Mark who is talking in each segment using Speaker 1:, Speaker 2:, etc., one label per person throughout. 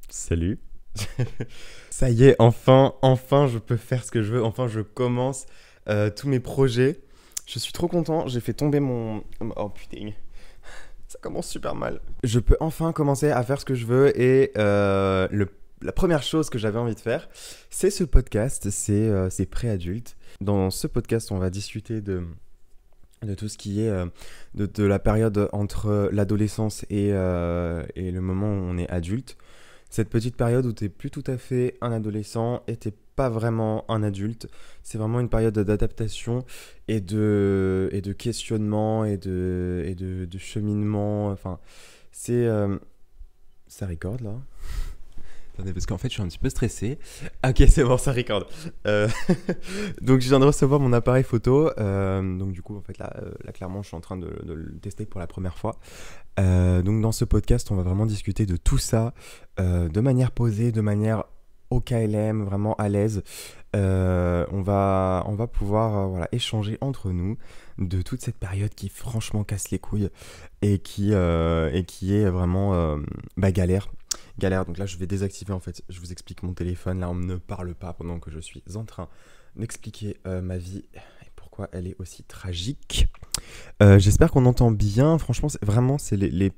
Speaker 1: Salut. Ça y est, enfin, je peux faire ce que je veux. Enfin, je commence tous mes projets. Je suis trop content. J'ai fait tomber mon... Oh putain, ça commence super mal. Je peux enfin commencer à faire ce que je veux et la première chose que j'avais envie de faire, c'est ce podcast, c'est Préadulte. Dans ce podcast, on va discuter de tout ce qui est de la période entre l'adolescence et le moment où on est adulte. Cette petite période où t'es plus tout à fait un adolescent et t'es pas vraiment un adulte. C'est vraiment une période d'adaptation et de questionnement et de cheminement. Enfin, c'est... ça recorde là. Attendez, parce qu'en fait, je suis un petit peu stressé. Ok, c'est bon, ça record. Euh, donc, je viens de recevoir mon appareil photo. Donc, du coup, en fait, là, clairement, je suis en train de le tester pour la première fois. Donc, dans ce podcast, on va vraiment discuter de tout ça de manière posée, de manière au KLM, vraiment à l'aise. On va pouvoir voilà, échanger entre nous de toute cette période qui, franchement, casse les couilles et qui est vraiment galère. Galère, donc là je vais désactiver en fait, je vous explique mon téléphone, là on ne parle pas pendant que je suis en train d'expliquer ma vie et pourquoi elle est aussi tragique. J'espère qu'on entend bien, franchement c'est les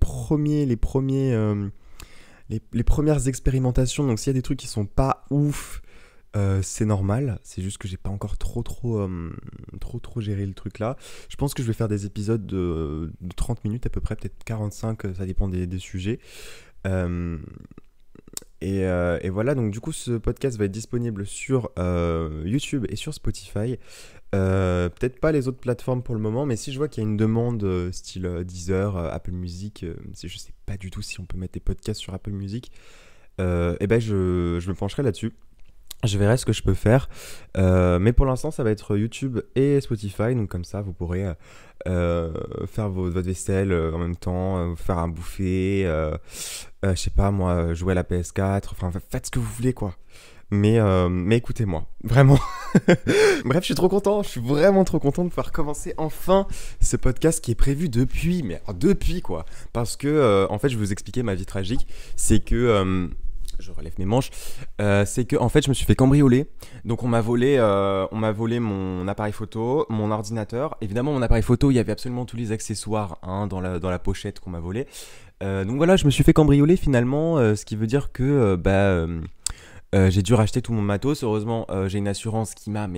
Speaker 1: premières expérimentations, donc s'il y a des trucs qui sont pas ouf, c'est normal, c'est juste que j'ai pas encore trop géré le truc là. Je pense que je vais faire des épisodes de 30 minutes à peu près, peut-être 45, ça dépend des sujets. Euh, et voilà, donc du coup ce podcast va être disponible sur YouTube et sur Spotify. Peut-être pas les autres plateformes pour le moment, mais si je vois qu'il y a une demande style Deezer, Apple Music, je sais pas du tout si on peut mettre des podcasts sur Apple Music, et ben je me pencherai là-dessus. Je verrai ce que je peux faire, mais pour l'instant ça va être YouTube et Spotify, donc comme ça vous pourrez faire votre vaisselle en même temps, faire un bouffer, je sais pas moi, jouer à la PS4, enfin faites ce que vous voulez quoi. Mais écoutez-moi, vraiment. Bref, je suis trop content, je suis vraiment trop content de pouvoir commencer enfin ce podcast qui est prévu depuis, mais alors depuis quoi. Parce que en fait je vais vous expliquer ma vie tragique, c'est que... je relève mes manches, c'est que en fait je me suis fait cambrioler, donc on m'a volé mon appareil photo, mon ordinateur, évidemment mon appareil photo il y avait absolument tous les accessoires hein, dans la pochette qu'on m'a volé, donc voilà je me suis fait cambrioler finalement, ce qui veut dire que j'ai dû racheter tout mon matos, heureusement j'ai une assurance qui m'a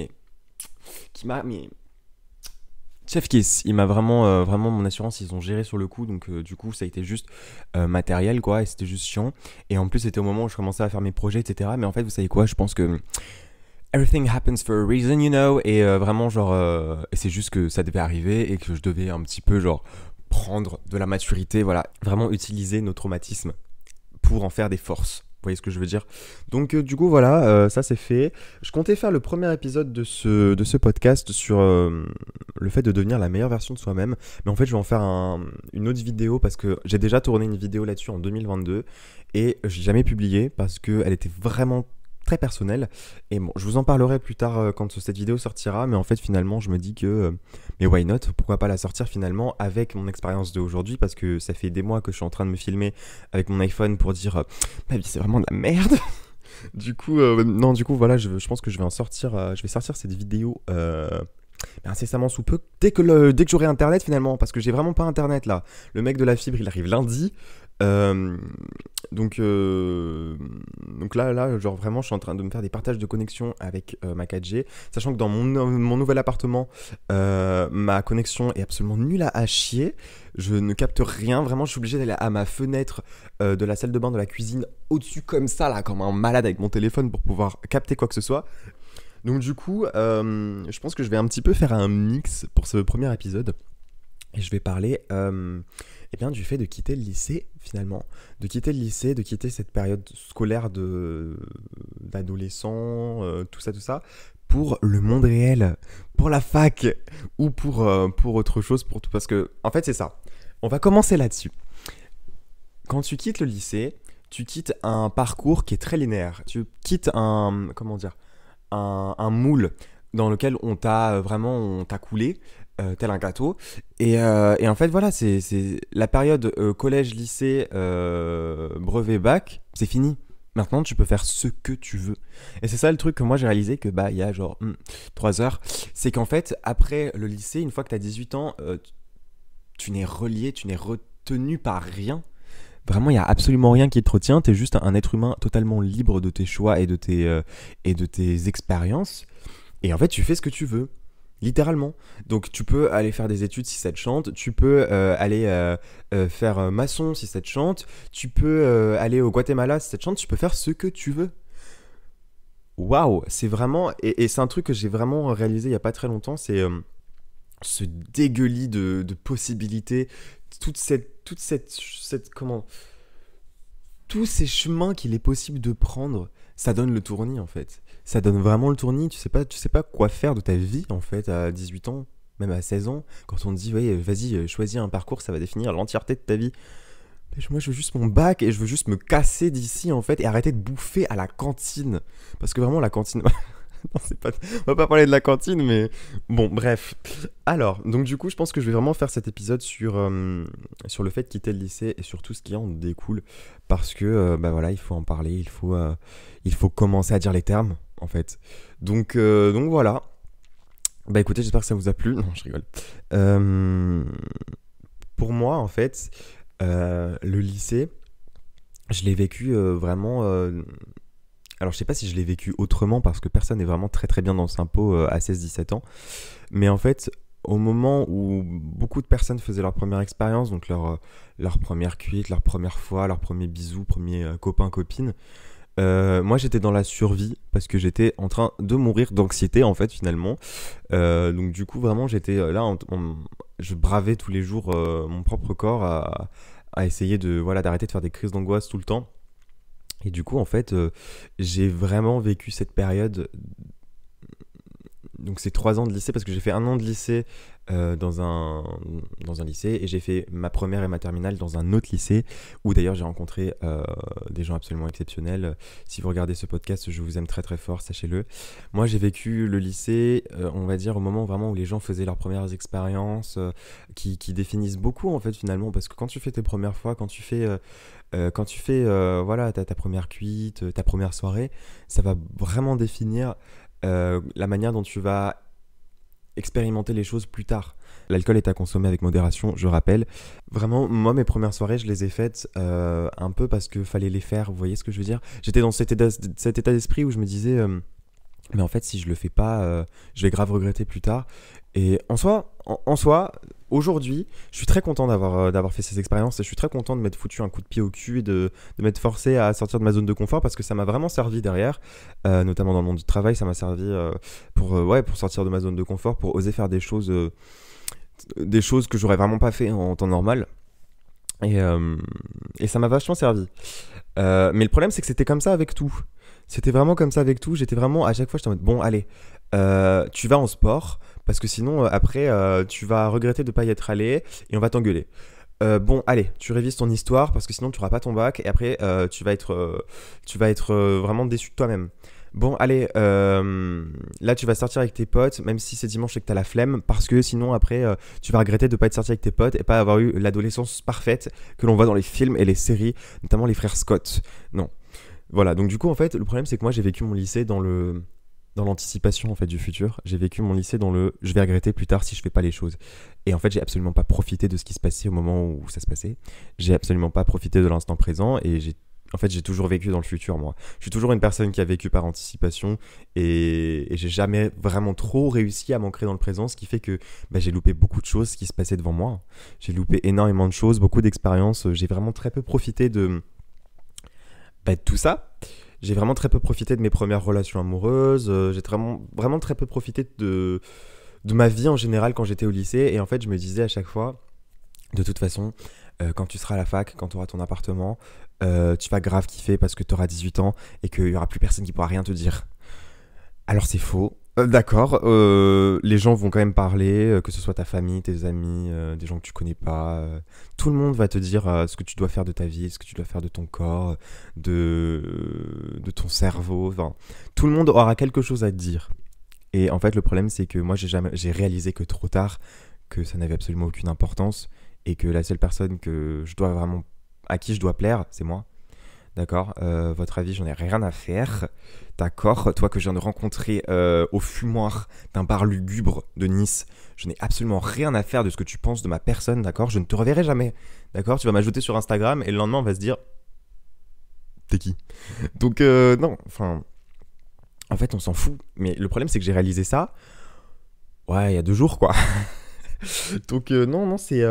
Speaker 1: Chef Kiss, il m'a vraiment mon assurance, ils ont géré sur le coup, donc du coup ça a été juste matériel quoi, et c'était juste chiant. Et en plus c'était au moment où je commençais à faire mes projets, etc. Mais en fait vous savez quoi, je pense que everything happens for a reason, you know, et vraiment genre, c'est juste que ça devait arriver et que je devais un petit peu genre prendre de la maturité, voilà, vraiment utiliser nos traumatismes pour en faire des forces. Vous voyez ce que je veux dire? Donc du coup voilà, ça c'est fait. Je comptais faire le premier épisode de ce podcast sur le fait de devenir la meilleure version de soi-même. Mais en fait je vais en faire une autre vidéo parce que j'ai déjà tourné une vidéo là-dessus en 2022 et je l'ai jamais publiée parce qu'elle était vraiment très personnelle. Et bon, je vous en parlerai plus tard quand cette vidéo sortira. Mais en fait finalement je me dis que... mais why not? Pourquoi pas la sortir finalement avec mon expérience d'aujourd'hui, parce que ça fait des mois que je suis en train de me filmer avec mon iPhone pour dire ma vie c'est vraiment de la merde. Du coup, non, du coup, voilà, je pense que je vais sortir cette vidéo incessamment sous peu, dès que j'aurai internet finalement, parce que j'ai vraiment pas internet là. Le mec de la fibre, il arrive lundi. Euh, donc là, genre vraiment, je suis en train de me faire des partages de connexion avec ma 4G, sachant que dans mon nouvel appartement, ma connexion est absolument nulle à chier. Je ne capte rien, vraiment, je suis obligé d'aller à ma fenêtre de la salle de bain, de la cuisine, au-dessus comme ça, là, comme un malade avec mon téléphone pour pouvoir capter quoi que ce soit. Donc du coup, je pense que je vais un petit peu faire un mix pour ce premier épisode. Et je vais parler eh bien, du fait de quitter le lycée, finalement. De quitter le lycée, de quitter cette période scolaire d'adolescent, tout ça, pour le monde réel, pour la fac, ou pour autre chose, pour tout. Parce que, en fait, c'est ça. On va commencer là-dessus. Quand tu quittes le lycée, tu quittes un parcours qui est très linéaire. Tu quittes comment dire, un moule dans lequel on t'a coulé tel un gâteau, et en fait voilà, c'est la période collège, lycée, brevet, bac, c'est fini. Maintenant, tu peux faire ce que tu veux. Et c'est ça le truc que moi j'ai réalisé que il y a genre 3 heures. C'est qu'en fait, après le lycée, une fois que tu as 18 ans, tu n'es relié, tu n'es retenu par rien. Vraiment, il n'y a absolument rien qui te retient. Tu es juste un être humain totalement libre de tes choix et de tes expériences. Et en fait, tu fais ce que tu veux. Littéralement. Donc tu peux aller faire des études si ça te chante, tu peux aller faire maçon si ça te chante, tu peux aller au Guatemala si ça te chante, tu peux faire ce que tu veux. Waouh, c'est vraiment... Et c'est un truc que j'ai vraiment réalisé il n'y a pas très longtemps, c'est ce dégueulis de possibilités, comment... Tous ces chemins qu'il est possible de prendre, ça donne le tournis en fait. Ça donne vraiment le tournis, tu sais pas quoi faire de ta vie en fait à 18 ans, même à 16 ans, quand on te dit ouais, vas-y, choisis un parcours, ça va définir l'entièreté de ta vie. Mais moi je veux juste mon bac et je veux juste me casser d'ici en fait et arrêter de bouffer à la cantine. Parce que vraiment la cantine... Non, on va pas parler de la cantine, mais bon, bref. Alors, donc du coup, je pense que je vais vraiment faire cet épisode sur le fait de quitter le lycée et sur tout ce qui en découle. Parce que, voilà, il faut en parler, il faut commencer à dire les termes, en fait. Donc voilà. Bah écoutez, j'espère que ça vous a plu. Non, je rigole. Pour moi, en fait, le lycée, je l'ai vécu vraiment... Alors je sais pas si je l'ai vécu autrement parce que personne n'est vraiment très très bien dans sa peau à 16-17 ans. Mais en fait, au moment où beaucoup de personnes faisaient leur première expérience, donc leur première cuite, leur première fois, leur premier bisou, premier copain-copine, moi j'étais dans la survie parce que j'étais en train de mourir d'anxiété en fait finalement. Donc du coup vraiment j'étais là, je bravais tous les jours mon propre corps à essayer d'arrêter de faire des crises d'angoisse tout le temps. Et du coup, en fait, j'ai vraiment vécu cette période, donc c'est 3 ans de lycée, parce que j'ai fait 1 an de lycée dans un lycée, et j'ai fait ma première et ma terminale dans un autre lycée, où d'ailleurs j'ai rencontré des gens absolument exceptionnels. Si vous regardez ce podcast, je vous aime très très fort, sachez-le. Moi, j'ai vécu le lycée, on va dire, au moment vraiment où les gens faisaient leurs premières expériences, qui définissent beaucoup, en fait, finalement, parce que quand tu fais tes premières fois, quand tu fais voilà, ta première cuite, ta première soirée, ça va vraiment définir la manière dont tu vas expérimenter les choses plus tard. L'alcool est à consommer avec modération, je rappelle. Vraiment, moi, mes premières soirées, je les ai faites un peu parce qu'il fallait les faire, vous voyez ce que je veux dire ? J'étais dans cet état d'esprit où je me disais... mais en fait, si je le fais pas, je vais grave regretter plus tard. Et en soi, aujourd'hui, je suis très content d'avoir fait ces expériences et je suis très content de m'être foutu un coup de pied au cul et de m'être forcé à sortir de ma zone de confort parce que ça m'a vraiment servi derrière, notamment dans le monde du travail, ça m'a servi pour sortir de ma zone de confort, pour oser faire des choses que j'aurais vraiment pas fait en temps normal. Et ça m'a vachement servi. Mais le problème, c'est que c'était comme ça avec tout. C'était vraiment comme ça avec tout. J'étais vraiment, à chaque fois, j'étais en mode, bon, allez, tu vas en sport, parce que sinon, après, tu vas regretter de ne pas y être allé, et on va t'engueuler. Bon, allez, tu révises ton histoire, parce que sinon, tu n'auras pas ton bac, et après, tu vas être vraiment déçu de toi-même. Bon, allez, là, tu vas sortir avec tes potes, même si c'est dimanche et que t'as la flemme, parce que sinon, après, tu vas regretter de ne pas être sorti avec tes potes et pas avoir eu l'adolescence parfaite que l'on voit dans les films et les séries, notamment les frères Scott. Non. Voilà, donc du coup, en fait, le problème, c'est que moi, j'ai vécu mon lycée dans l'anticipation en fait du futur. J'ai vécu mon lycée dans le je vais regretter plus tard si je fais pas les choses. Et en fait, j'ai absolument pas profité de ce qui se passait au moment où ça se passait. J'ai absolument pas profité de l'instant présent et j'ai toujours vécu dans le futur, moi. Je suis toujours une personne qui a vécu par anticipation et j'ai jamais vraiment trop réussi à m'ancrer dans le présent, ce qui fait que j'ai loupé beaucoup de choses qui se passaient devant moi. J'ai loupé énormément de choses, beaucoup d'expériences. J'ai vraiment très peu profité de tout ça. J'ai vraiment très peu profité de mes premières relations amoureuses. J'ai vraiment très peu profité de ma vie en général quand j'étais au lycée. Et en fait, je me disais à chaque fois, de toute façon, quand tu seras à la fac, quand tu auras ton appartement, tu vas grave kiffer parce que tu auras 18 ans et qu'il n'y aura plus personne qui pourra rien te dire. Alors c'est faux. D'accord, les gens vont quand même parler, que ce soit ta famille, tes amis, des gens que tu connais pas. Tout le monde va te dire ce que tu dois faire de ta vie, ce que tu dois faire de ton corps, de ton cerveau. Enfin, tout le monde aura quelque chose à te dire. Et en fait, le problème, c'est que moi, j'ai réalisé que trop tard, que ça n'avait absolument aucune importance et que la seule personne à qui je dois plaire, c'est moi. d'accord? Votre avis, j'en ai rien à faire, d'accord? Toi que je viens de rencontrer au fumoir d'un bar lugubre de Nice, je n'ai absolument rien à faire de ce que tu penses de ma personne, d'accord? Je ne te reverrai jamais, d'accord? Tu vas m'ajouter sur Instagram et le lendemain, on va se dire, t'es qui? Donc, non, enfin, en fait, on s'en fout. Mais le problème, c'est que j'ai réalisé ça, ouais, il y a 2 jours, quoi. Donc non, non, c'est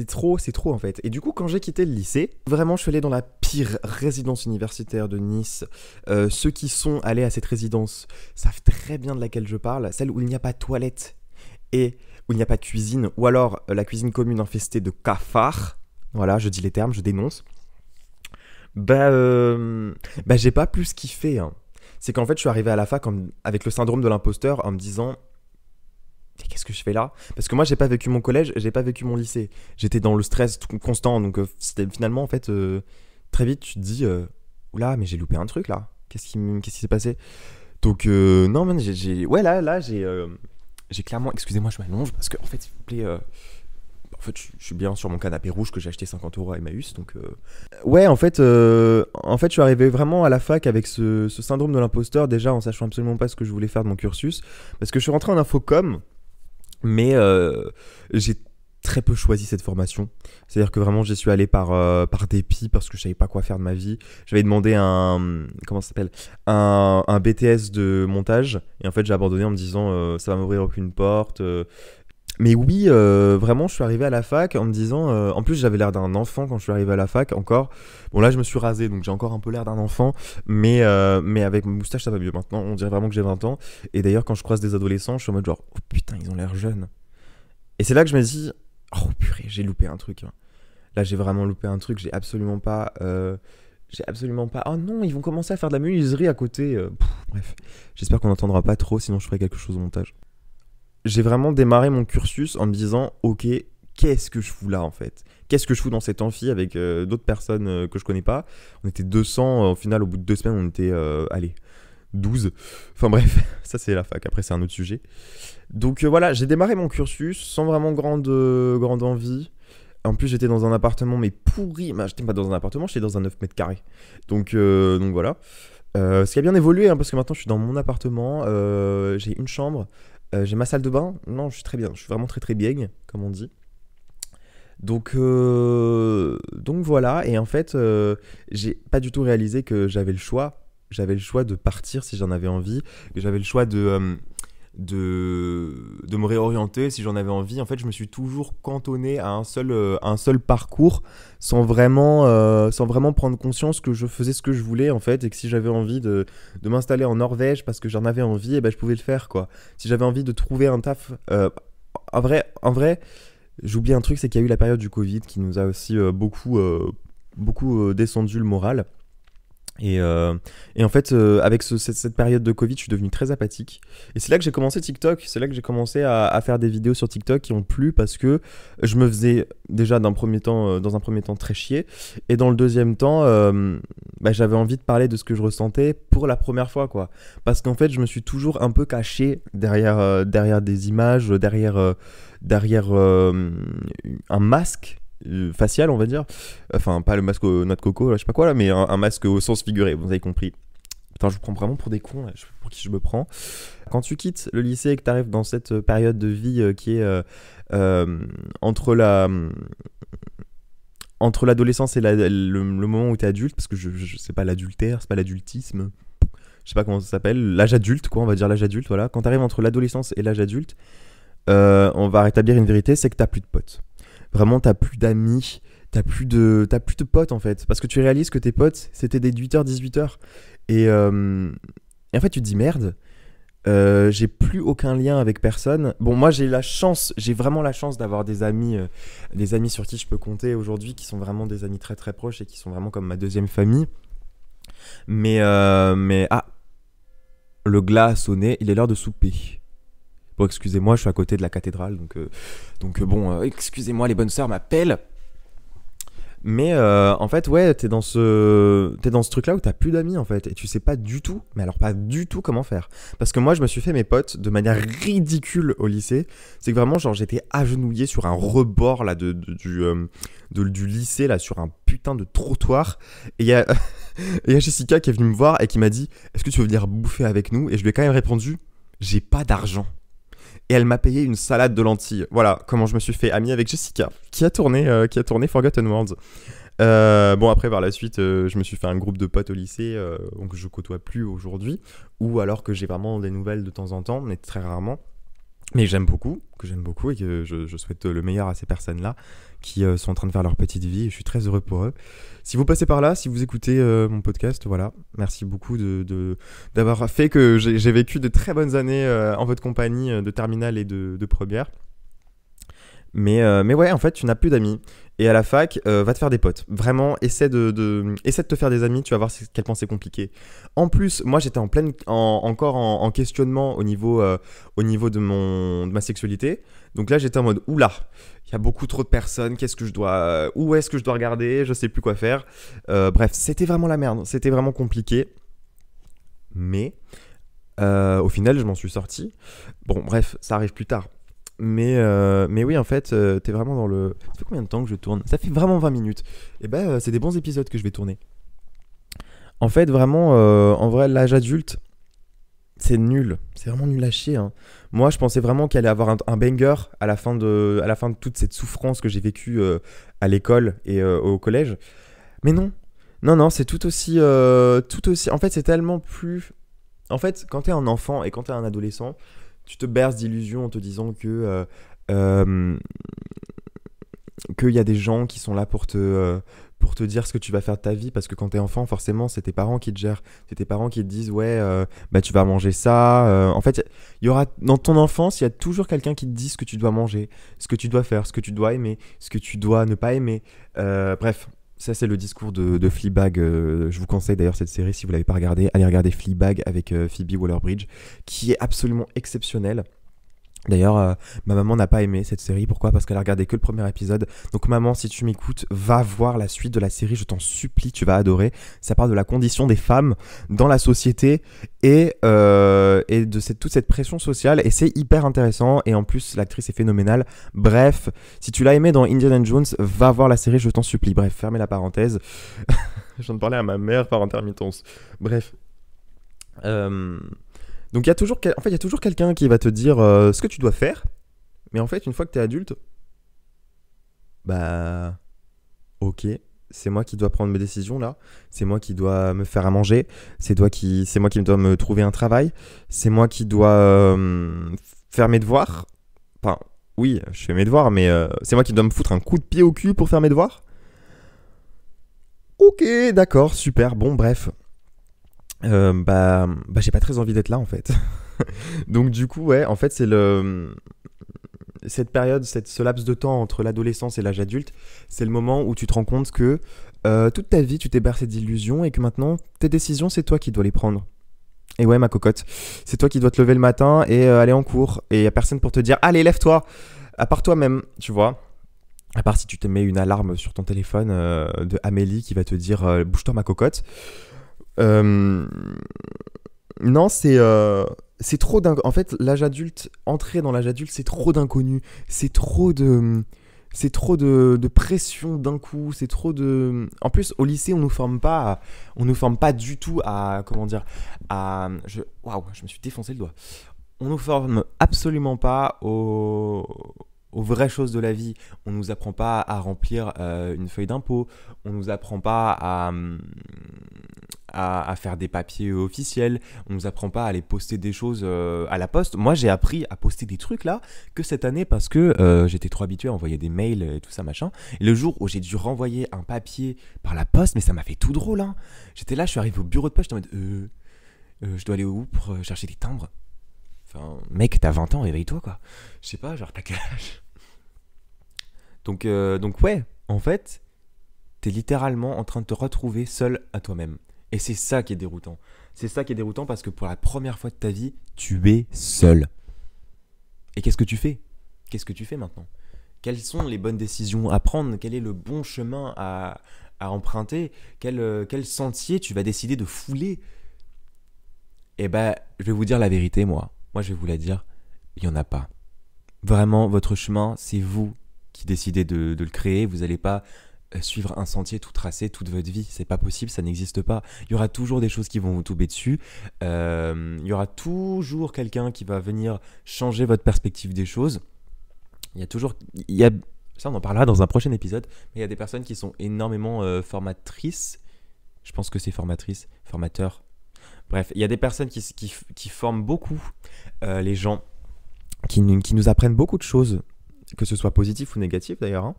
Speaker 1: trop en fait. Et du coup, quand j'ai quitté le lycée, vraiment, je suis allé dans la pire résidence universitaire de Nice. Ceux qui sont allés à cette résidence savent très bien de laquelle je parle, celle où il n'y a pas de toilette et où il n'y a pas de cuisine, ou alors la cuisine commune infestée de cafards. Voilà, je dis les termes, je dénonce. Bah j'ai pas plus kiffé, hein. C'est qu'en fait, je suis arrivé à la fac avec le syndrome de l'imposteur en me disant qu'est-ce que je fais là? Parce que moi, j'ai pas vécu mon collège, j'ai pas vécu mon lycée. J'étais dans le stress constant, donc c'était finalement, en fait, très vite, tu te dis, oula, mais j'ai loupé un truc là. Qu'est-ce qui s'est passé? Donc, non, man, ouais, là, j'ai clairement, excusez-moi, je m'allonge parce que, en fait, s'il vous plaît, en fait, je suis bien sur mon canapé rouge que j'ai acheté 50 € à Emmaüs, donc. Ouais, en fait, je suis arrivé vraiment à la fac avec ce syndrome de l'imposteur, déjà en sachant absolument pas ce que je voulais faire de mon cursus, parce que je suis rentré en infocom. Mais j'ai très peu choisi cette formation. C'est-à-dire que vraiment, j'y suis allé par dépit parce que je savais pas quoi faire de ma vie. J'avais demandé comment ça s'appelle, un BTS de montage. Et en fait, j'ai abandonné en me disant ça va m'ouvrir aucune porte. Mais oui, vraiment, je suis arrivé à la fac en me disant... en plus, j'avais l'air d'un enfant quand je suis arrivé à la fac, encore. Bon, là, je me suis rasé, donc j'ai encore un peu l'air d'un enfant. Mais avec ma moustache, ça va mieux maintenant. On dirait vraiment que j'ai 20 ans. Et d'ailleurs, quand je croise des adolescents, je suis en mode genre... Oh putain, ils ont l'air jeunes. Et c'est là que je me dis... Oh purée, j'ai loupé un truc, hein. Là, j'ai vraiment loupé un truc. J'ai absolument pas... Oh non, ils vont commencer à faire de la menuiserie à côté. Bref, j'espère qu'on n'entendra pas trop, sinon je ferai quelque chose au montage. J'ai vraiment démarré mon cursus en me disant ok, qu'est-ce que je fous là en fait? Qu'est-ce que je fous dans cette amphi avec d'autres personnes que je connais pas? On était 200, au final au bout de 2 semaines on était allez 12. Enfin bref, ça c'est la fac, après c'est un autre sujet. Donc voilà, j'ai démarré mon cursus sans vraiment grande envie. En plus j'étais dans un appartement mais pourri, bah, j'étais pas dans un appartement, j'étais dans un 9 mètres carrés. Donc voilà. Ce qui a bien évolué hein, parce que maintenant je suis dans mon appartement, j'ai une chambre. J'ai ma salle de bain. Non, je suis très bien. Je suis vraiment très très bien, comme on dit. Donc voilà. Et en fait, j'ai pas du tout réalisé que j'avais le choix. J'avais le choix de partir si j'en avais envie. Que j'avais le choix de me réorienter si j'en avais envie. En fait, je me suis toujours cantonné à un seul parcours sans vraiment prendre conscience que je faisais ce que je voulais en fait et que si j'avais envie de m'installer en Norvège parce que j'en avais envie, et ben, je pouvais le faire quoi. Si j'avais envie de trouver un taf, en vrai, j'oublie un truc, c'est qu'il y a eu la période du Covid qui nous a aussi beaucoup descendu le moral. Et en fait, avec cette période de Covid, je suis devenu très apathique. Et c'est là que j'ai commencé TikTok. C'est là que j'ai commencé à faire des vidéos sur TikTok qui ont plu parce que je me faisais déjà dans un premier temps très chier. Et dans le deuxième temps, j'avais envie de parler de ce que je ressentais pour la première fois, quoi. Parce qu'en fait, je me suis toujours un peu caché derrière des images, derrière un masque facial on va dire, enfin pas le masque aux noix de coco là, je sais pas quoi là, mais un masque au sens figuré, vous avez compris. Putain, je vous prends vraiment pour des cons là, je sais pas pour qui je me prends. Quand tu quittes le lycée et que tu arrives dans cette période de vie qui est entre l'adolescence et le moment où tu es adulte, parce que je sais pas, l'adultère, c'est pas l'adultisme, je sais pas comment ça s'appelle, l'âge adulte quoi, on va dire l'âge adulte, voilà. Quand tu arrives entre l'adolescence et l'âge adulte, on va rétablir une vérité, c'est que t'as plus de potes. Vraiment, t'as plus d'amis, t'as plus de potes en fait. Parce que tu réalises que tes potes, c'était des 8h, 18h. Et en fait, tu te dis merde, j'ai plus aucun lien avec personne. Bon, moi, j'ai vraiment la chance d'avoir des amis sur qui je peux compter aujourd'hui, qui sont vraiment des amis très très proches et qui sont vraiment comme ma deuxième famille. Mais le glas a sonné, il est l'heure de souper. Bon, excusez-moi, je suis à côté de la cathédrale, donc bon, excusez-moi, les bonnes sœurs m'appellent. Mais en fait, ouais, t'es dans ce truc-là où t'as plus d'amis en fait, et tu sais pas du tout, mais alors pas du tout comment faire. Parce que moi, je me suis fait mes potes de manière ridicule au lycée. C'est que vraiment, genre, j'étais agenouillé sur un rebord là du lycée là, sur un putain de trottoir. Et il y a, il y a Jessica qui est venue me voir et qui m'a dit, est-ce que tu veux venir bouffer avec nous? Et je lui ai quand même répondu, j'ai pas d'argent. Et elle m'a payé une salade de lentilles. Voilà comment je me suis fait ami avec Jessica, qui a tourné Forgotten Worlds. Bon, après, par la suite, je me suis fait un groupe de potes au lycée, donc je côtoie plus aujourd'hui, ou alors que j'ai vraiment des nouvelles de temps en temps, mais très rarement. Mais que j'aime beaucoup et que je souhaite le meilleur à ces personnes-là qui sont en train de faire leur petite vie. Et je suis très heureux pour eux. Si vous passez par là, si vous écoutez mon podcast, voilà, merci beaucoup d'avoir fait que j'ai vécu de très bonnes années en votre compagnie de terminale et de première. Mais ouais, en fait, tu n'as plus d'amis. Et à la fac, va te faire des potes. Vraiment, essaie de te faire des amis, tu vas voir quel point c'est compliqué. En plus, moi, j'étais encore en questionnement au niveau de ma sexualité. Donc là, j'étais en mode, oula, il y a beaucoup trop de personnes, où est-ce que je dois regarder, je sais plus quoi faire. Bref, c'était vraiment la merde, c'était vraiment compliqué. Mais au final, je m'en suis sorti. Bon, bref, ça arrive plus tard. Mais oui, en fait, t'es vraiment dans le... Ça fait combien de temps que je tourne? Ça fait vraiment 20 minutes. Et ben, c'est des bons épisodes que je vais tourner. En fait, vraiment, en vrai, l'âge adulte, c'est nul. C'est vraiment nul à chier, hein. Moi, je pensais vraiment qu'il allait avoir un banger à la fin de toute cette souffrance que j'ai vécue à l'école et au collège. Mais non. Non, non, c'est tout aussi... En fait, c'est tellement plus... En fait, quand t'es un enfant et quand t'es un adolescent, tu te berces d'illusions en te disant euh, qu'il y a des gens qui sont là pour te dire ce que tu vas faire de ta vie, parce que quand t'es enfant, forcément, c'est tes parents qui te gèrent, c'est tes parents qui te disent ouais, bah tu vas manger ça. En fait, il y aura dans ton enfance, il y a toujours quelqu'un qui te dit ce que tu dois manger, ce que tu dois faire, ce que tu dois aimer, ce que tu dois ne pas aimer. Bref. Ça, c'est le discours de Fleabag. Je vous conseille d'ailleurs cette série, si vous ne l'avez pas regardée. Allez regarder Fleabag avec Phoebe Waller-Bridge, qui est absolument exceptionnelle. D'ailleurs, ma maman n'a pas aimé cette série. Pourquoi? Parce qu'elle a regardé que le premier épisode. Donc maman, si tu m'écoutes, va voir la suite de la série. Je t'en supplie, tu vas adorer. Ça parle de la condition des femmes dans la société et de toute cette pression sociale. Et c'est hyper intéressant. Et en plus, l'actrice est phénoménale. Bref, si tu l'as aimé dans Indiana Jones, va voir la série, je t'en supplie. Bref, fermez la parenthèse. Je viens de parler à ma mère par intermittence. Bref. Donc il y a toujours quelqu'un qui va te dire ce que tu dois faire, mais en fait une fois que tu es adulte, bah ok, c'est moi qui dois prendre mes décisions là, c'est moi qui dois me faire à manger, c'est moi qui dois me trouver un travail, c'est moi qui dois faire mes devoirs. Enfin oui, je fais mes devoirs, mais c'est moi qui dois me foutre un coup de pied au cul pour faire mes devoirs. Ok, d'accord, super, bon bref. J'ai pas très envie d'être là en fait. Donc du coup ouais, en fait c'est cette période, ce laps de temps entre l'adolescence et l'âge adulte, c'est le moment où tu te rends compte que toute ta vie tu t'es bercé d'illusions et que maintenant tes décisions c'est toi qui dois les prendre. Et ouais ma cocotte, c'est toi qui dois te lever le matin et aller en cours, et y a personne pour te dire allez lève-toi, à part toi-même, tu vois. À part si tu te mets une alarme sur ton téléphone de Amélie qui va te dire bouge-toi ma cocotte. Non, c'est trop d'inconnus. En fait, entrer dans l'âge adulte, c'est trop d'inconnus. C'est trop de pression d'un coup. C'est trop de. En plus, au lycée, on nous forme pas du tout à, comment dire, waouh, je me suis défoncé le doigt. On nous forme absolument pas aux vraies choses de la vie. On nous apprend pas à remplir une feuille d'impôt. On nous apprend pas à faire des papiers officiels. On nous apprend pas à aller poster des choses à la poste. Moi, j'ai appris à poster des trucs là que cette année parce que j'étais trop habitué à envoyer des mails et tout ça machin. Et le jour où j'ai dû renvoyer un papier par la poste, mais ça m'a fait tout drôle, hein. J'étais là, je suis arrivé au bureau de poste, j'étais en mode je dois aller où pour chercher des timbres? Enfin, mec, t'as 20 ans, réveille-toi quoi. Je sais pas, genre t'as quel âge? Donc ouais, en fait, t'es littéralement en train de te retrouver seul à toi-même. Et c'est ça qui est déroutant. C'est ça qui est déroutant parce que pour la première fois de ta vie, tu es seul. Et qu'est-ce que tu fais? Qu'est-ce que tu fais maintenant? Quelles sont les bonnes décisions à prendre? Quel est le bon chemin à emprunter? Quel sentier tu vas décider de fouler? Eh ben, je vais vous dire la vérité, moi. Moi, je vais vous la dire. Il n'y en a pas. Vraiment, votre chemin, c'est vous qui décidez de le créer. Vous n'allez pas suivre un sentier tout tracé toute votre vie. C'est pas possible, ça n'existe pas. Il y aura toujours des choses qui vont vous tomber dessus. Il y aura toujours quelqu'un qui va venir changer votre perspective des choses. Il y a toujours... ça, on en parlera dans un prochain épisode. Mais il y a des personnes qui sont énormément formatrices. Je pense que c'est formatrice, formateur. Bref, il y a des personnes qui forment beaucoup les gens, qui nous apprennent beaucoup de choses, que ce soit positif ou négatif d'ailleurs.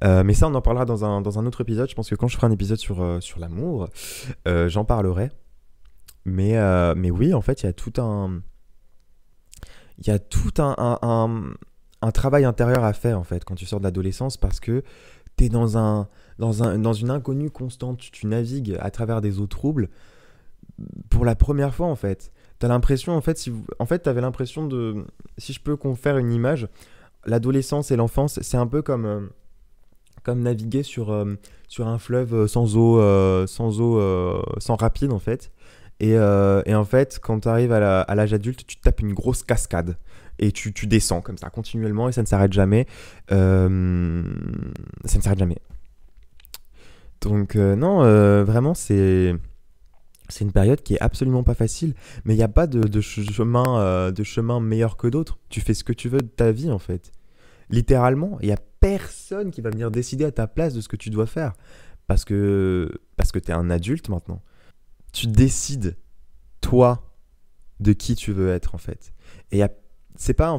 Speaker 1: Mais ça, on en parlera dans un autre épisode. Je pense que quand je ferai un épisode sur l'amour, j'en parlerai. Mais oui, en fait, il y a tout un travail intérieur à faire en fait quand tu sors de l'adolescence, parce que tu es dans une inconnue constante. Tu navigues à travers des eaux troubles pour la première fois en fait. T'as l'impression t'avais l'impression de, si je peux faire une image, l'adolescence et l'enfance, c'est un peu comme naviguer sur un fleuve sans eau, sans rapide en fait. Et en fait, quand tu arrives à l'âge adulte, tu te tapes une grosse cascade et tu descends comme ça continuellement et ça ne s'arrête jamais. Ça ne s'arrête jamais. Donc non, vraiment c'est une période qui est absolument pas facile, mais il n'y a pas de chemin meilleur que d'autres. Tu fais ce que tu veux de ta vie en fait. Littéralement, il n'y a personne qui va venir décider à ta place de ce que tu dois faire. Parce que tu es un adulte maintenant. Tu décides, toi, de qui tu veux être en fait. Et c'est pas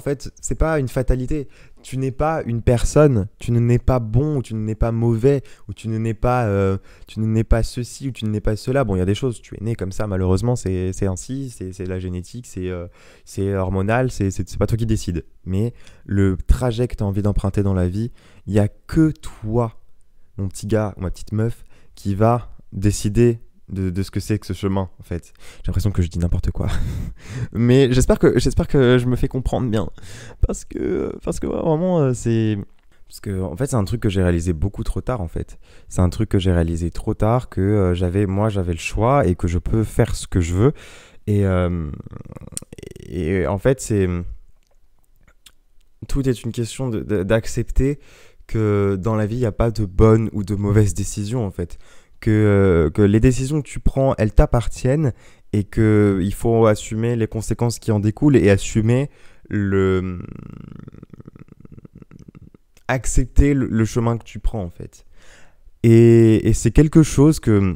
Speaker 1: une fatalité. Tu n'es pas une personne, tu ne n'es pas bon, ou tu ne n'es pas mauvais, ou tu ne n'es pas ceci, ou tu ne n'es pas cela. Bon, il y a des choses, tu es né comme ça, malheureusement, c'est ainsi, c'est la génétique, c'est hormonal, c'est pas toi qui décides. Mais le trajet que tu as envie d'emprunter dans la vie, il n'y a que toi, mon petit gars ou ma petite meuf, qui va décider de ce que c'est que ce chemin en fait. J'ai l'impression que je dis n'importe quoi. Mais j'espère que je me fais comprendre bien. Parce que vraiment c'est... Parce que en fait c'est un truc que j'ai réalisé beaucoup trop tard en fait. C'est un truc que j'ai réalisé trop tard, que j'avais le choix et que je peux faire ce que je veux. Et en fait tout est une question d'accepter que dans la vie il n'y a pas de bonne ou de mauvaise décision en fait. Que les décisions que tu prends, elles t'appartiennent et qu'il faut assumer les conséquences qui en découlent et assumer accepter le chemin que tu prends en fait. Et c'est quelque chose que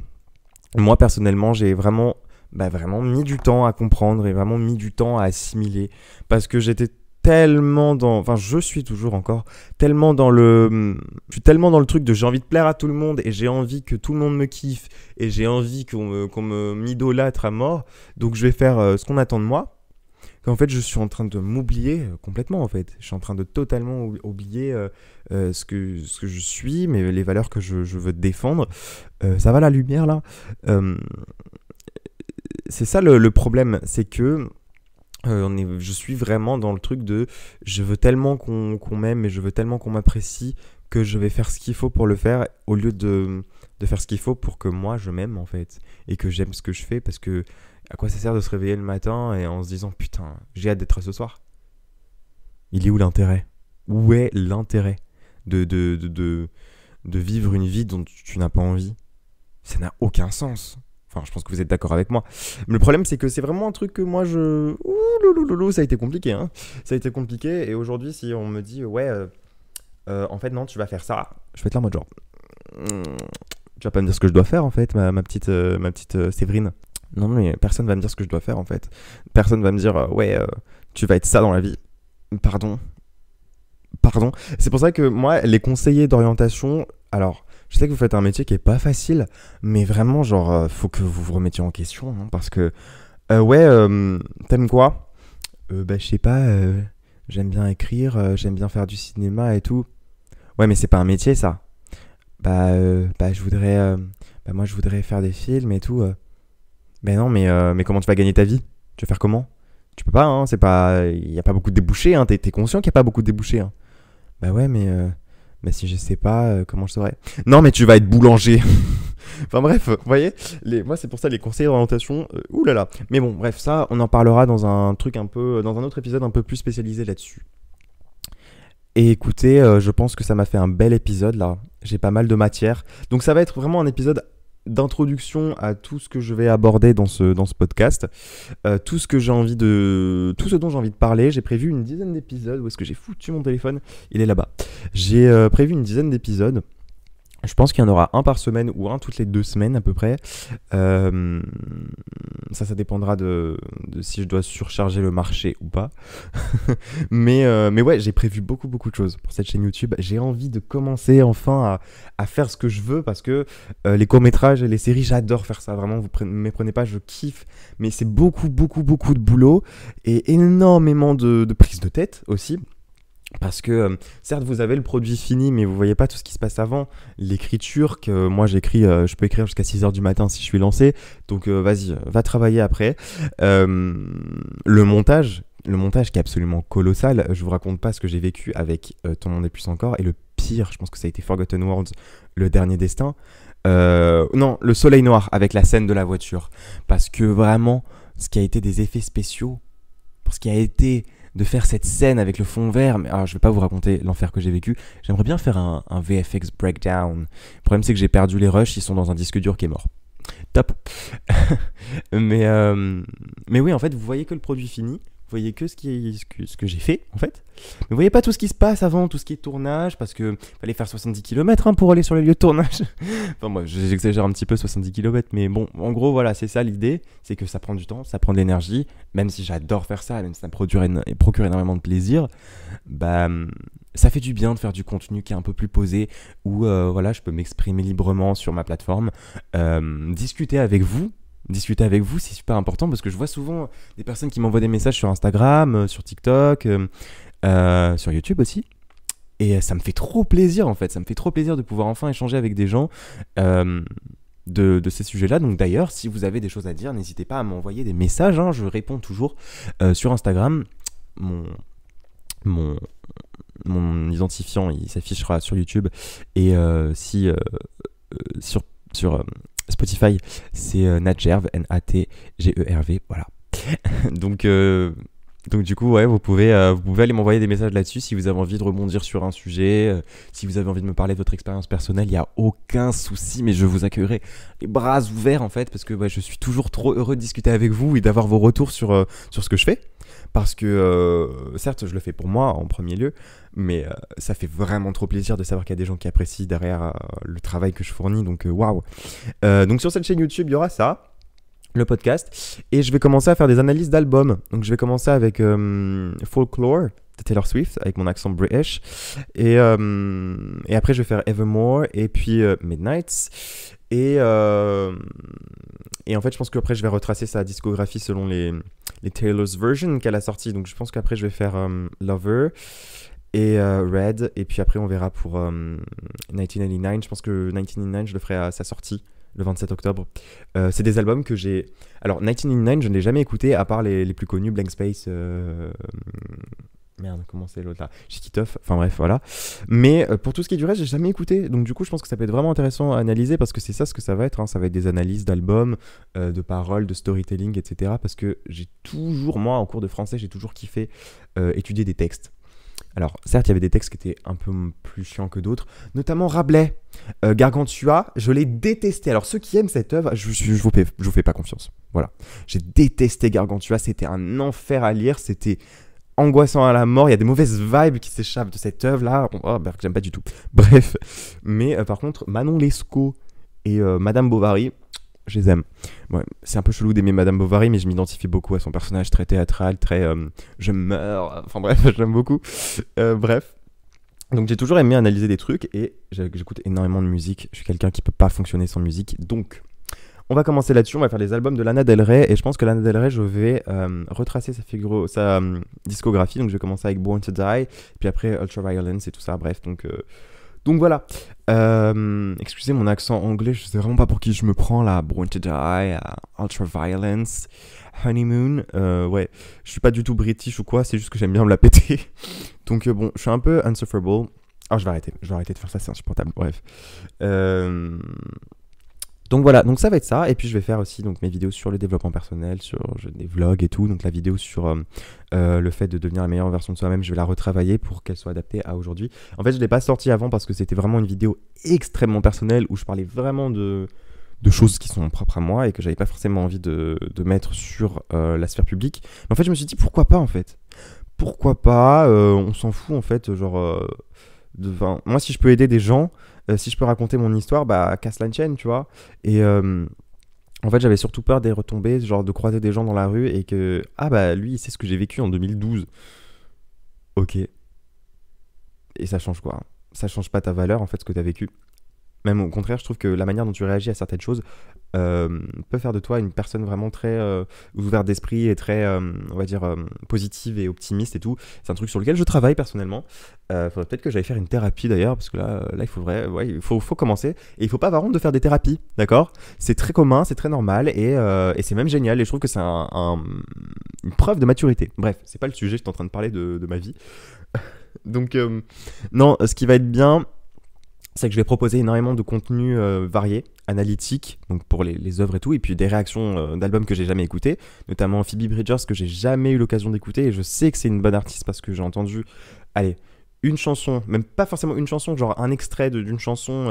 Speaker 1: moi personnellement j'ai vraiment mis du temps à comprendre et vraiment mis du temps à assimiler, parce que j'étais je suis toujours encore tellement je suis tellement dans le truc de j'ai envie de plaire à tout le monde et j'ai envie que tout le monde me kiffe et j'ai envie qu'on m'idolâtre à mort, donc je vais faire ce qu'on attend de moi, qu'en fait je suis en train de m'oublier complètement en fait. Je suis en train de totalement oublier ce que je suis, mais les valeurs que je veux défendre. Ça va la lumière là? C'est ça le problème, c'est que je suis vraiment dans le truc de je veux tellement qu'on m'aime et je veux tellement qu'on m'apprécie que je vais faire ce qu'il faut pour le faire, au lieu de faire ce qu'il faut pour que moi je m'aime en fait et que j'aime ce que je fais. Parce que à quoi ça sert de se réveiller le matin et en se disant putain j'ai hâte d'être ce soir? Il est où l'intérêt? Où est l'intérêt de vivre une vie dont tu n'as pas envie? Ça n'a aucun sens. Enfin, je pense que vous êtes d'accord avec moi. Mais le problème, c'est que c'est vraiment un truc que moi, ça a été compliqué. Hein. Ça a été compliqué. Et aujourd'hui, si on me dit, ouais, en fait, non, tu vas faire ça, je vais être là en mode genre, tu vas pas me dire ce que je dois faire, en fait, ma petite Séverine. Non, mais personne va me dire ce que je dois faire, en fait. Personne va me dire, ouais, tu vas être ça dans la vie. Pardon. C'est pour ça que moi, les conseillers d'orientation, alors... Je sais que vous faites un métier qui est pas facile, mais vraiment, genre, faut que vous vous remettiez en question, hein, parce que, t'aimes quoi? Je sais pas, j'aime bien écrire, j'aime bien faire du cinéma et tout. Ouais, mais c'est pas un métier, ça. Je voudrais faire des films et tout. Non, mais comment tu vas gagner ta vie? Tu vas faire comment? Tu peux pas, hein, il y a pas beaucoup de débouchés, hein, t'es conscient qu'il y a pas beaucoup de débouchés, hein. Bah ouais, mais si je sais pas, comment je saurais? Non, mais tu vas être boulanger. Enfin bref, vous voyez, moi c'est pour ça les conseils d'orientation, ouh là là. Mais bon, bref, ça, on en parlera dans un truc un peu, dans un autre épisode un peu plus spécialisé là-dessus. Et écoutez, je pense que ça m'a fait un bel épisode là. J'ai pas mal de matière. Donc ça va être vraiment un épisode d'introduction à tout ce que je vais aborder dans ce podcast. Tout ce dont j'ai envie de parler. J'ai prévu une dizaine d'épisodes. Où est-ce que j'ai foutu mon téléphone? Il est là-bas. J'ai prévu une dizaine d'épisodes. Je pense qu'il y en aura un par semaine ou un toutes les 2 semaines à peu près. Euh, ça dépendra de si je dois surcharger le marché ou pas. Mais ouais, j'ai prévu beaucoup, beaucoup de choses pour cette chaîne YouTube. J'ai envie de commencer enfin à faire ce que je veux parce que les courts-métrages et les séries, j'adore faire ça. Vraiment, vous ne méprenez pas, je kiffe. Mais c'est beaucoup, beaucoup, beaucoup de boulot et énormément de prise de tête aussi. Parce que certes vous avez le produit fini mais vous voyez pas tout ce qui se passe avant, l'écriture que moi j'écris, je peux écrire jusqu'à 6h du matin si je suis lancé, donc vas-y, va travailler après. Le montage qui est absolument colossal, je vous raconte pas ce que j'ai vécu avec Ton monde est plus encore, et le pire je pense que ça a été Forgotten Worlds, le dernier destin. Non, le soleil noir avec la scène de la voiture, parce que vraiment ce qui a été des effets spéciaux, pour ce qui a été de faire cette scène avec le fond vert, mais alors, je vais pas vous raconter l'enfer que j'ai vécu. J'aimerais bien faire un VFX breakdown. Le problème c'est que j'ai perdu les rushs, ils sont dans un disque dur qui est mort. Top. mais oui, en fait, vous voyez que le produit fini. Vous voyez que ce que j'ai fait, en fait. Mais vous voyez pas tout ce qui se passe avant, tout ce qui est tournage, parce que fallait faire 70 km pour aller sur les lieux de tournage. Enfin, moi, j'exagère un petit peu 70 km, mais bon, en gros, voilà, c'est ça l'idée. C'est que ça prend du temps, ça prend de l'énergie. Même si j'adore faire ça, même si ça me procure énormément de plaisir, bah, ça fait du bien de faire du contenu qui est un peu plus posé, où voilà, je peux m'exprimer librement sur ma plateforme, discuter avec vous. Discuter avec vous, c'est super important parce que je vois souvent des personnes qui m'envoient des messages sur Instagram, sur TikTok, sur YouTube aussi. Et ça me fait trop plaisir en fait, ça me fait trop plaisir de pouvoir enfin échanger avec des gens de ces sujets-là. Donc d'ailleurs, si vous avez des choses à dire, n'hésitez pas à m'envoyer des messages, hein, je réponds toujours sur Instagram. Mon identifiant, il s'affichera sur YouTube. Et si sur Spotify, c'est Natgerv, Natgerv, voilà. donc du coup, ouais, vous pouvez aller m'envoyer des messages là-dessus si vous avez envie de rebondir sur un sujet, si vous avez envie de me parler de votre expérience personnelle, il n'y a aucun souci, mais je vous accueillerai les bras ouverts en fait, parce que ouais, je suis toujours trop heureux de discuter avec vous et d'avoir vos retours sur ce que je fais. Parce que certes, je le fais pour moi en premier lieu, mais ça fait vraiment trop plaisir de savoir qu'il y a des gens qui apprécient derrière le travail que je fournis, donc waouh. Donc sur cette chaîne YouTube, il y aura ça, le podcast, et je vais commencer à faire des analyses d'albums. Donc je vais commencer avec Folklore de Taylor Swift, avec mon accent British, et après je vais faire Evermore, et puis Midnights, et en fait je pense qu'après je vais retracer sa discographie selon les Taylor's version qu'elle a sorti. Donc je pense qu'après je vais faire Lover et Red, et puis après on verra pour 1989. Je pense que 1989 je le ferai à sa sortie le 27 octobre. C'est des albums que j'ai... Alors 1989 je ne l'ai jamais écouté à part les plus connus, Blank Space, merde, comment c'est l'autre là, Shikitoff, enfin bref, voilà. Mais pour tout ce qui est du reste, j'ai jamais écouté. Donc du coup, je pense que ça peut être vraiment intéressant à analyser parce que c'est ça ce que ça va être. Hein. Ça va être des analyses d'albums, de paroles, de storytelling, etc. Parce que j'ai toujours, moi, en cours de français, j'ai toujours kiffé étudier des textes. Alors, certes, il y avait des textes qui étaient un peu plus chiants que d'autres, notamment Rabelais. Gargantua, je l'ai détesté. Alors, ceux qui aiment cette œuvre, je vous fais pas confiance. Voilà. J'ai détesté Gargantua, c'était un enfer à lire, c'était angoissant à la mort, il y a des mauvaises vibes qui s'échappent de cette œuvre-là, que j'aime pas du tout. Bref, mais par contre, Manon Lescaut et Madame Bovary, je les aime. Ouais, c'est un peu chelou d'aimer Madame Bovary, mais je m'identifie beaucoup à son personnage très théâtral, très je meurs, enfin bref, j'aime beaucoup. Bref. Donc j'ai toujours aimé analyser des trucs et j'écoute énormément de musique. Je suis quelqu'un qui peut pas fonctionner sans musique, donc on va commencer là-dessus, on va faire les albums de Lana Del Rey, et je pense que Lana Del Rey, je vais retracer sa discographie, donc je vais commencer avec Born to Die, puis après Ultraviolence et tout ça, bref, donc Donc voilà. Excusez mon accent anglais, je sais vraiment pas pour qui je me prends là. Born to Die, Ultraviolence, Honeymoon. Ouais, je suis pas du tout british ou quoi, c'est juste que j'aime bien me la péter. Donc bon, je suis un peu insufferable. Ah, je vais arrêter de faire ça, c'est insupportable. Bref. Donc voilà, donc ça va être ça, et puis je vais faire aussi donc mes vidéos sur le développement personnel, sur des vlogs et tout, donc la vidéo sur le fait de devenir la meilleure version de soi-même, je vais la retravailler pour qu'elle soit adaptée à aujourd'hui. En fait, je ne l'ai pas sortie avant parce que c'était vraiment une vidéo extrêmement personnelle où je parlais vraiment de choses qui sont propres à moi et que j'avais pas forcément envie de mettre sur la sphère publique. Mais en fait, je me suis dit pourquoi pas en fait. Pourquoi pas, on s'en fout en fait, genre... moi, si je peux aider des gens, si je peux raconter mon histoire, bah, casse la chaîne, tu vois. Et en fait, j'avais surtout peur des retombées, genre de croiser des gens dans la rue et que, ah bah, lui, il sait ce que j'ai vécu en 2012. Ok. Et ça change quoi? Ça change pas ta valeur, en fait, ce que t'as vécu. Même au contraire, je trouve que la manière dont tu réagis à certaines choses peut faire de toi une personne vraiment très ouverte d'esprit et très, on va dire, positive et optimiste et tout. C'est un truc sur lequel je travaille personnellement. Faudrait peut-être que j'aille faire une thérapie d'ailleurs, parce que là il faut commencer. Et il faut pas avoir honte de faire des thérapies, d'accord? C'est très commun, c'est très normal et c'est même génial. Et je trouve que c'est une preuve de maturité. Bref, c'est pas le sujet, j'étais en train de parler de ma vie. Donc, non, ce qui va être bien, c'est que je vais proposer énormément de contenu varié, analytique, donc pour les œuvres et tout, et puis des réactions d'albums que j'ai jamais écoutés, notamment Phoebe Bridgers que j'ai jamais eu l'occasion d'écouter, et je sais que c'est une bonne artiste parce que j'ai entendu, allez, une chanson, même pas forcément une chanson, genre un extrait d'une chanson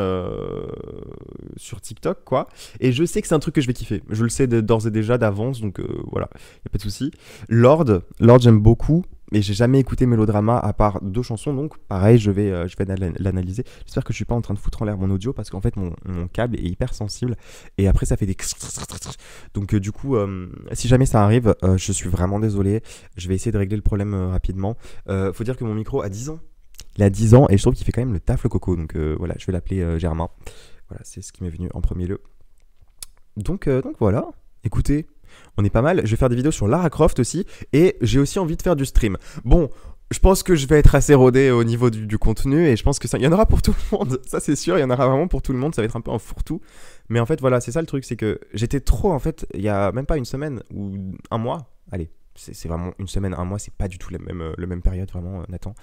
Speaker 1: sur TikTok, quoi, et je sais que c'est un truc que je vais kiffer, je le sais d'ores et déjà d'avance, donc voilà, y a pas de souci. Lord, j'aime beaucoup. Mais j'ai jamais écouté Mélodrama à part 2 chansons, donc pareil, je vais l'analyser. J'espère que je suis pas en train de foutre en l'air mon audio parce qu'en fait mon câble est hyper sensible et après ça fait des... Donc du coup, si jamais ça arrive, je suis vraiment désolé. Je vais essayer de régler le problème rapidement. Faut dire que mon micro a 10 ans. Il a 10 ans et je trouve qu'il fait quand même le taf le coco. Donc voilà, je vais l'appeler Germain. Voilà, c'est ce qui m'est venu en premier lieu. Donc voilà, écoutez... On est pas mal, je vais faire des vidéos sur Lara Croft aussi, et j'ai aussi envie de faire du stream. Bon, je pense que je vais être assez rodé au niveau du contenu, et je pense que ça, il y en aura pour tout le monde, ça c'est sûr, il y en aura vraiment pour tout le monde, ça va être un peu un fourre-tout. Mais en fait, voilà, c'est ça le truc, c'est que j'étais trop, en fait, il y a même pas une semaine, ou un mois, allez, c'est vraiment une semaine, un mois, c'est pas du tout la même période, vraiment, Nathan.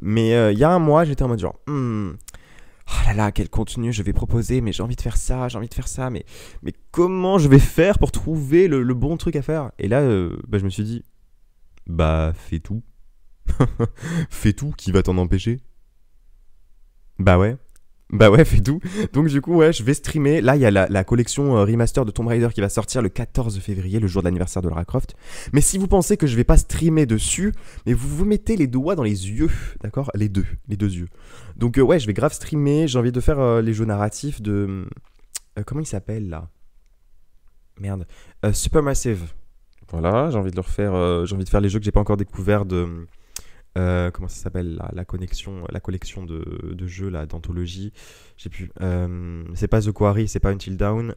Speaker 1: Mais il y a un mois, j'étais en mode genre... Oh là là, quel contenu je vais proposer, mais j'ai envie de faire ça, mais comment je vais faire pour trouver le bon truc à faire? Et là, je me suis dit, bah fais tout. Fais tout, qui va t'en empêcher? Bah ouais, fais tout. Donc du coup, ouais, je vais streamer. Là, il y a la collection remaster de Tomb Raider qui va sortir le 14 février, le jour de l'anniversaire de Lara Croft. Mais si vous pensez que je vais pas streamer dessus, mais vous vous mettez les doigts dans les yeux, d'accord? Les deux yeux. Donc ouais, je vais grave streamer. J'ai envie de faire les jeux narratifs de... comment il s'appelle là? Merde. Supermassive. Voilà, j'ai envie de le refaire. J'ai envie de faire les jeux que j'ai pas encore découverts de... comment ça s'appelle la collection de jeux là d'anthologie, j'ai plus, c'est pas The Quarry, c'est pas Until Dawn,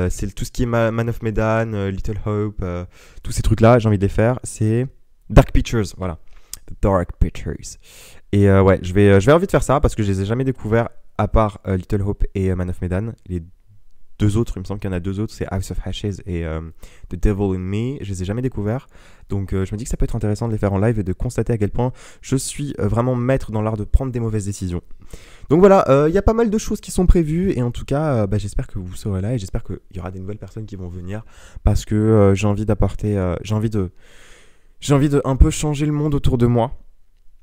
Speaker 1: c'est tout ce qui est Man of Medan, Little Hope, tous ces trucs là j'ai envie de les faire. C'est Dark Pictures, voilà, The Dark Pictures. Et ouais, je vais envie de faire ça parce que je les ai jamais découverts à part Little Hope et Man of Medan. Les 2 autres, il me semble qu'il y en a 2 autres, c'est House of Ashes et The Devil in Me. Je les ai jamais découverts, donc je me dis que ça peut être intéressant de les faire en live et de constater à quel point je suis vraiment maître dans l'art de prendre des mauvaises décisions. Donc voilà, il y a pas mal de choses qui sont prévues et en tout cas, j'espère que vous serez là et j'espère qu'il y aura des nouvelles personnes qui vont venir parce que j'ai envie d'apporter, j'ai envie de un peu changer le monde autour de moi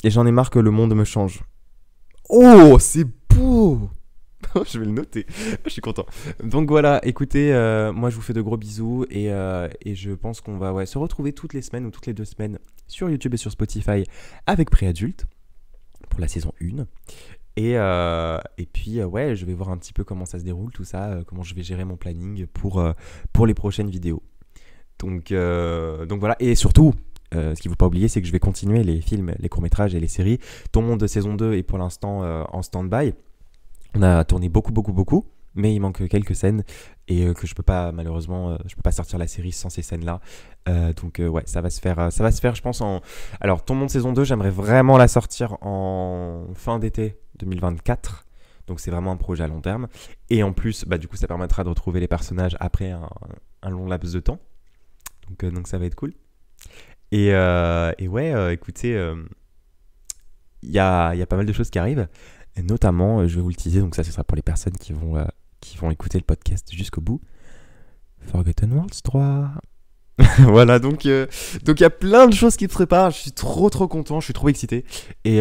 Speaker 1: et j'en ai marre que le monde me change. Oh, c'est beau! Je vais le noter, je suis content. Donc voilà, écoutez, moi je vous fais de gros bisous et je pense qu'on va se retrouver toutes les semaines ou toutes les 2 semaines sur YouTube et sur Spotify avec Préadulte pour la saison 1. Et puis ouais, je vais voir un petit peu comment ça se déroule tout ça, comment je vais gérer mon planning pour les prochaines vidéos. Donc voilà, et surtout... ce qu'il ne faut pas oublier, c'est que je vais continuer les films, les courts-métrages et les séries. Ton Monde de saison 2 est pour l'instant en stand-by. On a tourné beaucoup, mais il manque quelques scènes et que je peux pas, malheureusement, je peux pas sortir la série sans ces scènes-là. Donc ouais, ça va se faire, je pense, Alors, Ton Monde saison 2, j'aimerais vraiment la sortir en fin d'été, 2024. Donc c'est vraiment un projet à long terme. Et en plus, du coup, ça permettra de retrouver les personnages après un long laps de temps. Donc ça va être cool. Et ouais, écoutez, il y a pas mal de choses qui arrivent. Et notamment, je vais vous le teaser, donc ça, ce sera pour les personnes qui vont écouter le podcast jusqu'au bout. Forgotten Worlds 3. Voilà, donc il y a plein de choses qui se préparent. Je suis trop content, je suis trop excité. Et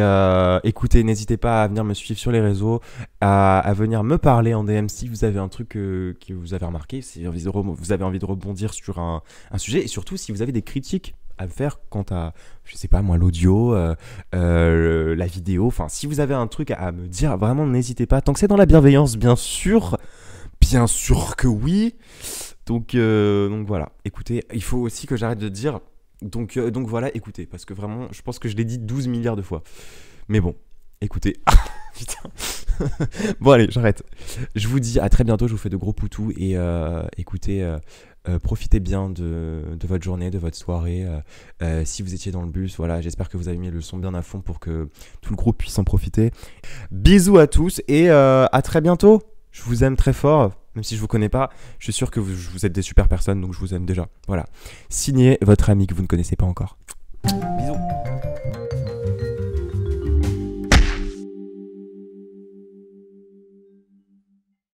Speaker 1: écoutez, n'hésitez pas à venir me suivre sur les réseaux, à venir me parler en DM si vous avez un truc que vous avez remarqué, si vous avez envie de rebondir sur un sujet, et surtout si vous avez des critiques à faire quant à, je sais pas moi, l'audio, la vidéo. Enfin, si vous avez un truc à me dire, vraiment n'hésitez pas. Tant que c'est dans la bienveillance, bien sûr que oui. Donc voilà, écoutez, il faut aussi que j'arrête de dire, donc voilà, écoutez, parce que vraiment, je pense que je l'ai dit 12 milliards de fois. Mais bon, écoutez, putain. Bon allez, j'arrête. Je vous dis à très bientôt, je vous fais de gros poutous, et écoutez, profitez bien de votre journée, de votre soirée. Si vous étiez dans le bus, voilà, j'espère que vous avez mis le son bien à fond pour que tout le groupe puisse en profiter. Bisous à tous, et à très bientôt. Je vous aime très fort. Même si je vous connais pas, je suis sûr que vous êtes des super personnes, donc je vous aime déjà. Voilà. Signez votre ami que vous ne connaissez pas encore.